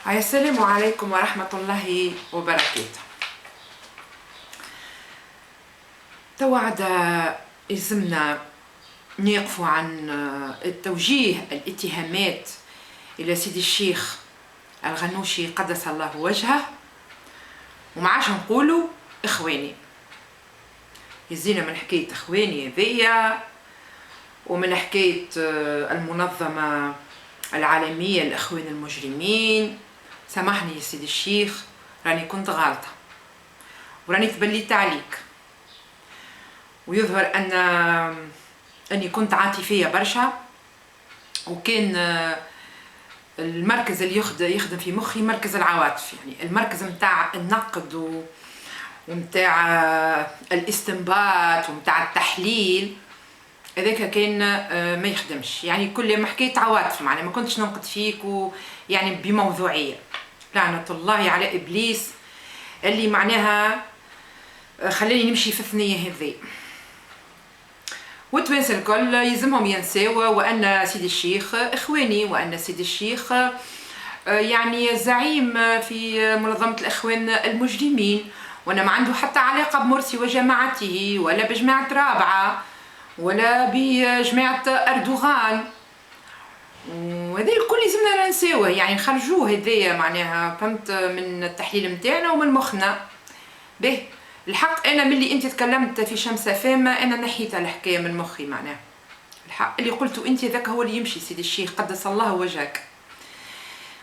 السلام عليكم ورحمة الله وبركاته. توعد يلزمنا نقفوا عن التوجيه الاتهامات إلى سيدي الشيخ الغنوشي قدس الله وجهه، ومعاش نقولوا إخواني. يزينا من حكاية إخواني هذيا ومن حكاية المنظمة العالمية للإخوان المجرمين. سامحني يا سيدي الشيخ، راني كنت غالطة وراني تبليت عليك، ويظهر أني كنت عاطفية برشا، وكان المركز اللي يخدم في مخي مركز العواطف، يعني المركز متاع النقد ومتاع الاستنباط ومتاع التحليل، هذاك كان ما يخدمش. يعني كل ما حكيت عواطف، معناها ما كنتش ننقد فيك ويعني بموضوعية. لعنة الله على إبليس اللي معناها خلاني نمشي في الثنية هذي. والتوانسة الكل يلزمهم ينساوا وأن سيدي الشيخ إخواني، وأن سيدي الشيخ يعني زعيم في منظمة الإخوان المجرمين، وأنا ما عنده حتى علاقة بمرسي وجماعته ولا بجماعة رابعة ولا بجماعة أردوغان، وهذا الكل يلزمنا ننساوه، يعني نخرجوه هذايا معناها فهمت من التحليل متاعنا ومن مخنا. به الحق أنا ملي أنت تكلمت في شمس فامة أنا نحيت الحكاية من مخي، معناها الحق اللي قلته أنت ذاك هو اللي يمشي. سيدي الشيخ قدس الله وجهك،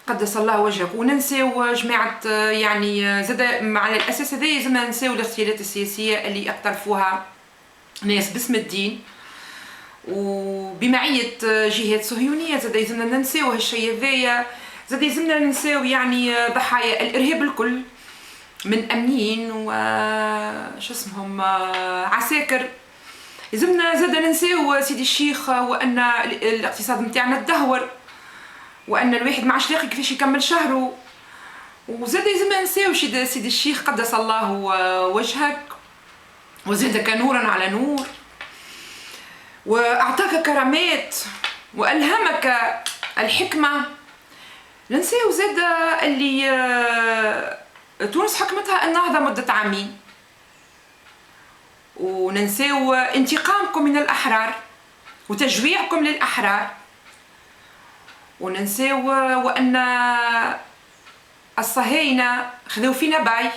قدس الله وجهك، وننساو جماعة يعني زاد على الأساس هذا لازمنا ننساو الاغتيالات السياسية اللي اقترفوها ناس باسم الدين وبمعية جهات صهيونية. زاد يلزمنا ننساو هالشيء هذايا، زاد يلزمنا ننساو يعني ضحايا الإرهاب الكل من أمنيين شو اسمهم عساكر. يلزمنا زاد ننساو سيدي الشيخ وأن الاقتصاد متاعنا تدهور، وأن الواحد ما عادش لاقي كيفاش يكمل شهره. وزاد يلزمنا ننساو سيدي الشيخ قدس الله وجهك، وزادك نورا على نور، وأعطاك كرامات وألهمك الحكمة. ننساو زاد اللي تونس حكمتها النهضة مدة عامين، وننساو انتقامكم من الأحرار وتجويعكم للأحرار، وننساو وأن الصهاينة خذوا فينا باي،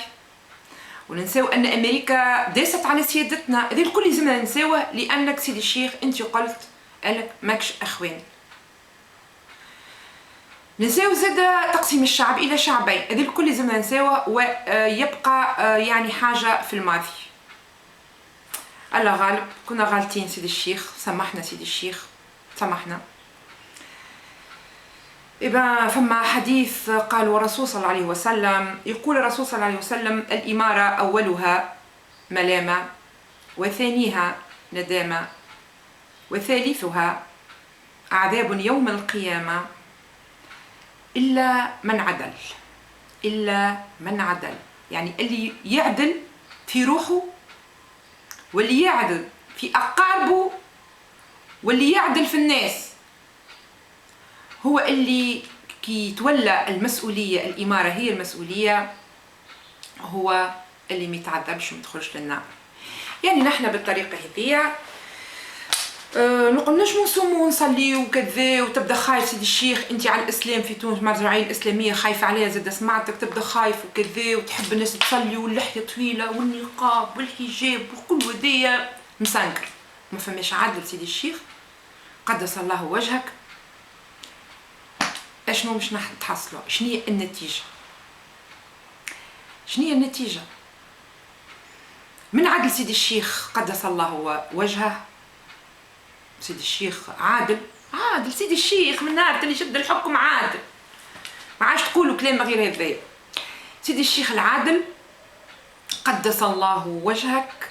وننساو أن أمريكا داست على سيادتنا. هذا الكل لازمنا ننساوه، لأنك سيدي الشيخ أنت قلت أنك ماكش أخوان. ننساو زاد تقسيم الشعب إلى شعبين، هذا الكل لازمنا ننساوه، ويبقى يعني حاجة في الماضي. الله غالب، كنا غالطين سيدي الشيخ، سامحنا سيدي الشيخ، سامحنا. إذا فما حديث قال الرسول صلى الله عليه وسلم، يقول الرسول صلى الله عليه وسلم: الإمارة أولها ملامة، وثانيها ندامة، وثالثها عذاب يوم القيامة، إلا من عدل. إلا من عدل، يعني اللي يعدل في روحه، واللي يعدل في أقاربه، واللي يعدل في الناس، هو اللي كي يتولى المسؤولية، الإمارة هي المسؤولية، هو اللي ما يتعذبش وميدخلش للنار. يعني نحن بالطريقة هذيا نقولناش نصوموا ونصلي وكذا، وتبدا خايف سيدي الشيخ انت على الاسلام في تونس، المرجعيه الاسلاميه خايفه عليها، زاد سمعتك تبدا خايف وكذا، وتحب الناس تصلي واللحيه طويله والنقاب والحجاب وكل هذيا مسنكر. ما فماش عدل سيدي الشيخ قدس الله وجهك. اشنو مش نتحصلوا؟ شنو النتيجه؟ شنو النتيجه من عدل سيدي الشيخ قدس الله وجهه؟ سيدي الشيخ عادل، عادل سيدي الشيخ من نهار اللي شد الحكم عادل، ما عادش تقولوا كلام غير هذايا. سيدي الشيخ العادل قدس الله وجهك.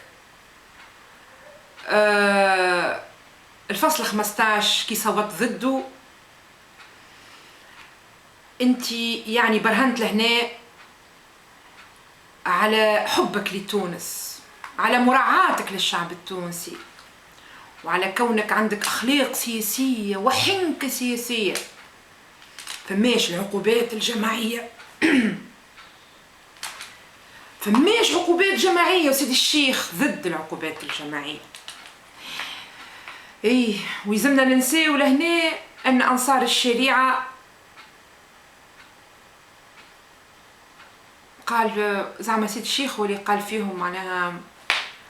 الفصل 15 كي صوت ضده انت يعني برهنت لهنا على حبك لتونس، على مراعاتك للشعب التونسي، وعلى كونك عندك أخلاق سياسية وحنكة سياسية. فماش العقوبات الجماعية. فماش عقوبات جماعية وسيدي الشيخ ضد العقوبات الجماعية. ايه ويلزمنا ننساو لهنا ان انصار الشريعة قال زعما سيدي الشيخ هو اللي قال فيهم معناها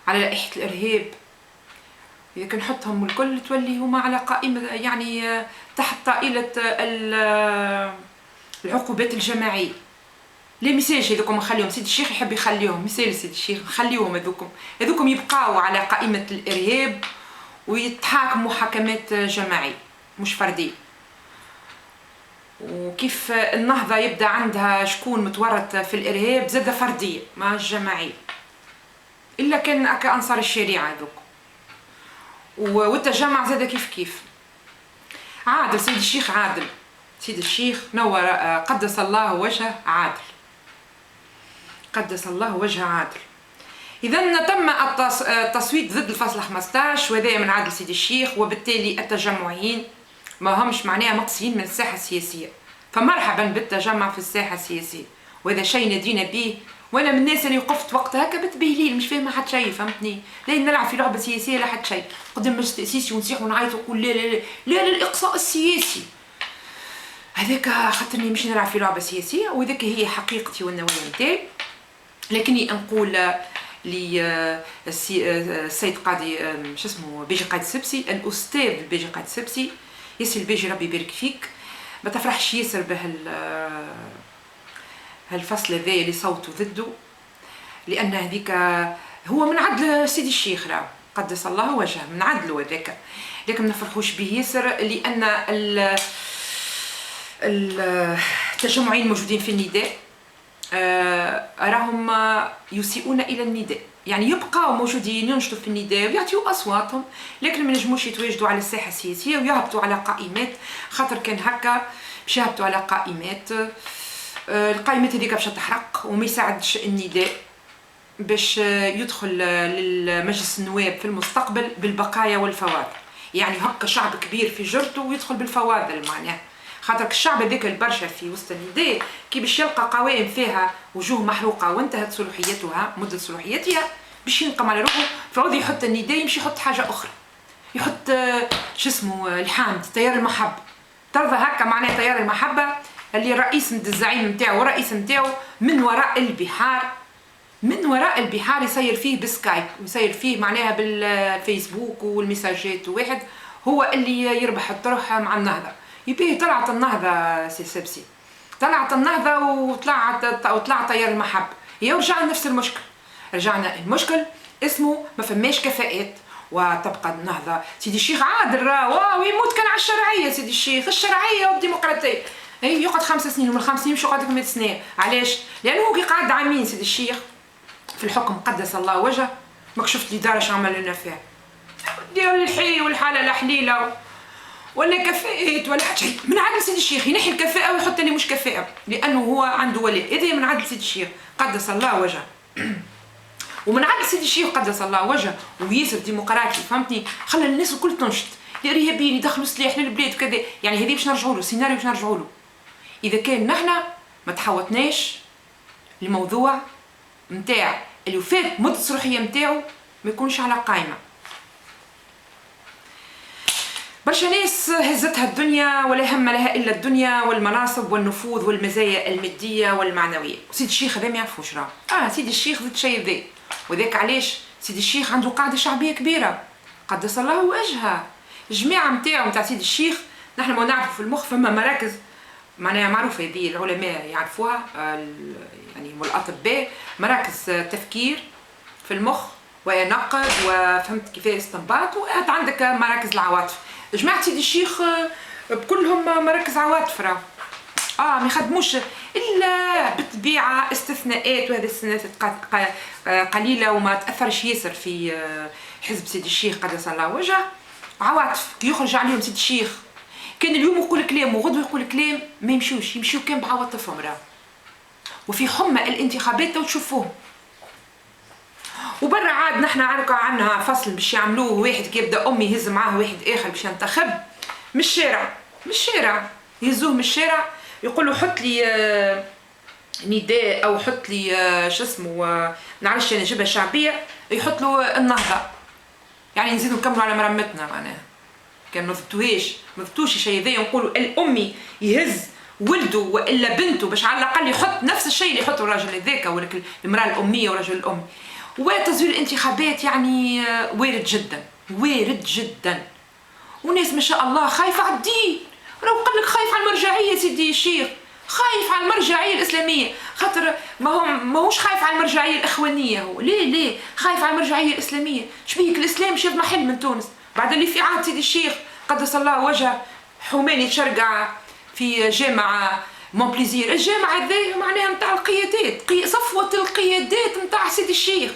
على لائحة الارهاب، اذا كنحطهم الكل تولي هما على قائمة يعني تحت طائلة العقوبات الجماعية. لي ميساج هذوكم نخليهم، سيدي الشيخ يحب يخليهم مثال سيدي الشيخ نخليهم هذوكم يبقاو على قائمة الارهاب ويتحاكموا محاكمات جماعية مش فردية. وكيف النهضة يبدا عندها شكون متورط في الارهاب زادة فردية ما جماعية، الا كان انصار الشريعة هذوك. والتجمع زاد كيف عادل سيدي الشيخ، عادل سيدي الشيخ نور قدس الله وجهه، عادل قدس الله وجهه عادل. إذا تم التصويت ضد الفصل 15 وهذا من عادل سيدي الشيخ، وبالتالي التجمعيين ما همش معناها مقصيين من الساحة السياسية، فمرحبا بالتجمع في الساحة السياسية، وهذا شيء ندينا به. وانا من الناس اللي وقفت وقت هكا بتبهليل مش فاهمه حد شيء، فهمتني؟ لا نلعب في لعبه سياسيه لا حد شيء، قدام المجلس التاسيسي ونصيح ونعيط ونقول لا لا لا لا للاقصاء السياسي، هذاك خاطرني مش نلعب في لعبه سياسيه، وذاك هي حقيقتي والنوايا نتاعي. لكني نقول السيد قاضي شو اسمه بيجي قايد السبسي، الاستاذ بيجي قايد السبسي، ياسر البيجي ربي يبارك فيك، ما تفرحش ياسر هالفصل هذا اللي صوتوا ضده، لان هذيك هو من عدل سيدي الشيخ راه قدس الله وجهه، من عدله هذاك، لكن ما نفرحوش به ياسر لان التجمعين الموجودين في النداء راهم يسيئون الى النداء، يعني يبقاو موجودين ينشطوا في النداء ويعطيوا اصواتهم، لكن ما نجموش يتواجدوا على الساحه السياسيه ويهبطوا على قائمات، خاطر كان هكا باش يهبطوا على قائمات، القائمات هذيك باش تحرق وما يساعدش النداء باش يدخل للمجلس النواب في المستقبل بالبقايا والفواضل، يعني هكا شعب كبير في جرته ويدخل بالفواضل معناها، خاطر الشعب هذاك البرشا في وسط النداء كي باش يلقى قوائم فيها وجوه محروقه وانتهت صلاحيتها مده صلاحيتها باش ينقم على روحه، فعود يحط النداء يمشي يحط حاجه اخرى، يحط شو اسمه الحامد تيار المحبه، ترضى هكا معناها تيار المحبه اللي الرئيس الزعيم نتاعو والرئيس نتاعو من وراء البحار، من وراء البحار يصير فيه بسكايب ويصير فيه معناها بالفيسبوك والمساجات، واحد هو اللي يربح الطرح مع النهضه. يبيه طلعت النهضه سي سبسي، طلعت النهضه وطلع تيار المحبه، هي ورجعنا نفس المشكل، رجعنا المشكل اسمه ما فماش كفاءات، وتبقى النهضه سيدي الشيخ عادل راه ويموت كان على الشرعيه، سيدي الشيخ الشرعيه والديمقراطيه، اي يقعد 5 سنين ومن 5 سنين مش يقعد 100 سنه، علاش؟ لانه كي قعد عامين سيدي الشيخ في الحكم قدس الله وجهه، ماك شفت لي دار اش عمل لنا فيها، ديروا الحي والحاله لا حليله ولا كفاءات ولا حاجه، من عدل سيدي الشيخ ينحي الكفاءه ويحط اللي مش كفاءه، لانه هو عنده ولاء، هذا من عدل سيدي الشيخ قدس الله وجهه. ومن عدل سيدي الشيخ قدس الله وجهه وياسر ديمقراطي، فهمتني؟ خلى الناس الكل تنشط، الارهابيين يدخلوا سلاح للبلاد وكذا، يعني هذه باش نرجعوا له سيناريو باش نرجعوا له، اذا كان نحنا ما تحوطناش الموضوع نتاع اللي فات مده الصلاحيه نتاعو ما يكونش على قائمه. برشا ناس هزتها الدنيا ولا هم لها الا الدنيا والمناصب والنفوذ والمزايا الماديه والمعنويه، وسيدي الشيخ هذا ما يعرفوش راه، سيدي الشيخ ضد شيء ذا، وذاك علاش سيدي الشيخ عنده قاعده شعبيه كبيره قدس الله وجهها، الجماعه نتاعو نتاع سيدي الشيخ نحن ما نعرفوا في المخ فما مراكز معناها معروفه، هذه العلماء يعرفوها يعني والاطباء، مراكز تفكير في المخ ونقد وفهمت كيفاش استنباط، وقعد عندك مراكز العواطف، جماعة سيدي الشيخ بكلهم مراكز عواطف راه ما يخدموش الا بالطبيعه، استثناءات وهذه الاستثناءات قليله وما تاثرش ياسر في حزب سيدي الشيخ قدس الله وجهه، عواطف كي يخرج عليهم سيدي الشيخ كان اليوم يقول كلام وغدوه يقول كلام ما يمشيو كان بعواطفهم راه، وفي حمى الانتخابات تشوفوهم. وبرا عاد نحن عندنا فصل باش يعملوه، واحد كي يبدا امي يهز معاه واحد اخر باش ينتخب من الشارع، يهزوه من الشارع يقول له حط لي نداء او حط لي شو اسمه نعرفش انا جبهه شعبيه، يحط له النهضه. يعني نزيدو نكملوا على مرمتنا معناها. كان ما ضبطوش الشيء ذا، نقولوا الامي يهز ولده والا بنته باش على الاقل يحط نفس الشيء اللي يحطه الراجل هذاك ولا المراه الاميه والرجل الامي. وتزوير الانتخابات يعني وارد جدا، وارد جدا. وناس ما شاء الله خايفه على الدين، راهو قال لك خايف على المرجعيه سيدي الشيخ، خايف على المرجعيه الاسلاميه، خاطر ماهوش خايف على المرجعيه الاخوانيه. هو ليه خايف على المرجعيه الاسلاميه؟ شبيك الاسلام شاف محل من تونس بعد اللي في عهد سيدي الشيخ قدس الله وجهه حماني تشرقع في جامعه مونبليزير. الجامعه هذه معناها نتاع القيادات، صفوه القيادات نتاع سيدي الشيخ،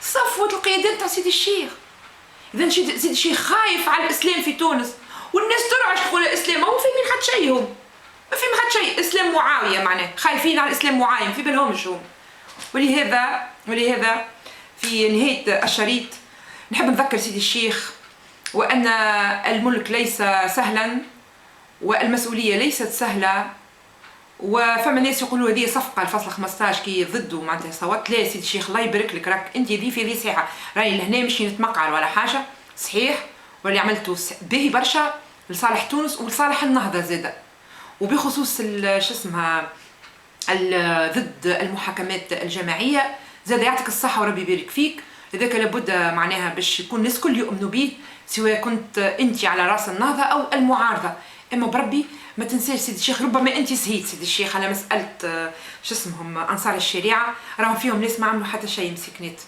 صفوه القيادات نتاع سيدي الشيخ. اذا سيدي الشيخ خايف على الاسلام في تونس، والناس ترعش تقول الاسلام هو فاهمين حتى شيء، هم ما فيهم حتى شيء. اسلام معاويه معناه خايفين على الاسلام معايم في بالهمش هم. ولهذا في نهايه الشريط نحب نذكر سيدي الشيخ وان الملك ليس سهلا والمسؤوليه ليست سهله. وفما ناس يقولوا هذه صفقه الفصل 15 كي ضده معناتها صوت. لا سيدي الشيخ الله يبارك لك، راك انت ذي في ذي ساعه راي لهنا مش نتمقعر ولا حاجه، صحيح واللي عملته باهي برشا لصالح تونس ولصالح النهضه زاده. وبخصوص شو اسمها ضد المحاكمات الجماعيه زاد يعطيك الصحه وربي يبارك فيك. لذلك لابد معناها باش يكون الناس كل يؤمنوا به، سواء كنت انت على راس النهضه او المعارضه. اما بربي ما تنساش سيدي الشيخ، ربما انت سهيت سيدي الشيخ على مساله شو اسمهم انصار الشريعه، راهم فيهم ناس ما عملوا حتى شيء مسكنات.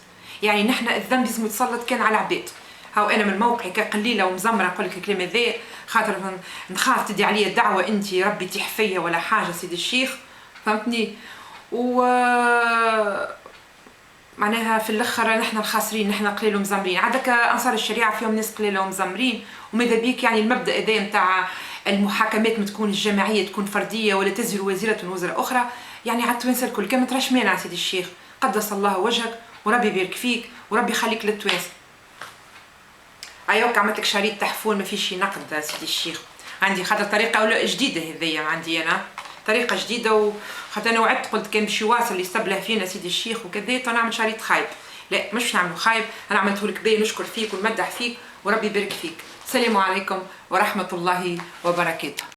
يعني نحن الذنب لازم يتسلط كان على عباد. هاو انا من موقعي كقليله ومزمره نقول لك الكلام هذا، خاطر نخاف تدي عليا الدعوه انت ربي تيح فيا ولا حاجه سيدي الشيخ، فهمتني؟ و معناها في الاخر نحن الخاسرين، نحن قليل ومزمرين. عندك انصار الشريعه فيهم ناس قليله ومزمرين، وماذا بيك يعني المبدا هذا نتاع المحاكمات ما تكون الجماعيه تكون فرديه ولا تزر وزيره وزر اخرى. يعني على التوانسه الكل كان ما تراش مانع سيدي الشيخ، قدس الله وجهك وربي يبارك فيك وربي يخليك للتوانسه. ايوك عملت لك شريط تحفون ما فيش نقد سيدي الشيخ. عندي خاطر طريقه جديده هذيا، عندي انا طريقه جديده، وخاطر انا وعدت قلت كان باش يواصل يستبله فينا سيدي الشيخ وكذا نعمل شريط خايب. لا مش باش نعملو خايب، انا عملته لك باهي نشكر فيك ونمدح فيك وربي يبارك فيك. السلام عليكم ورحمه الله وبركاته.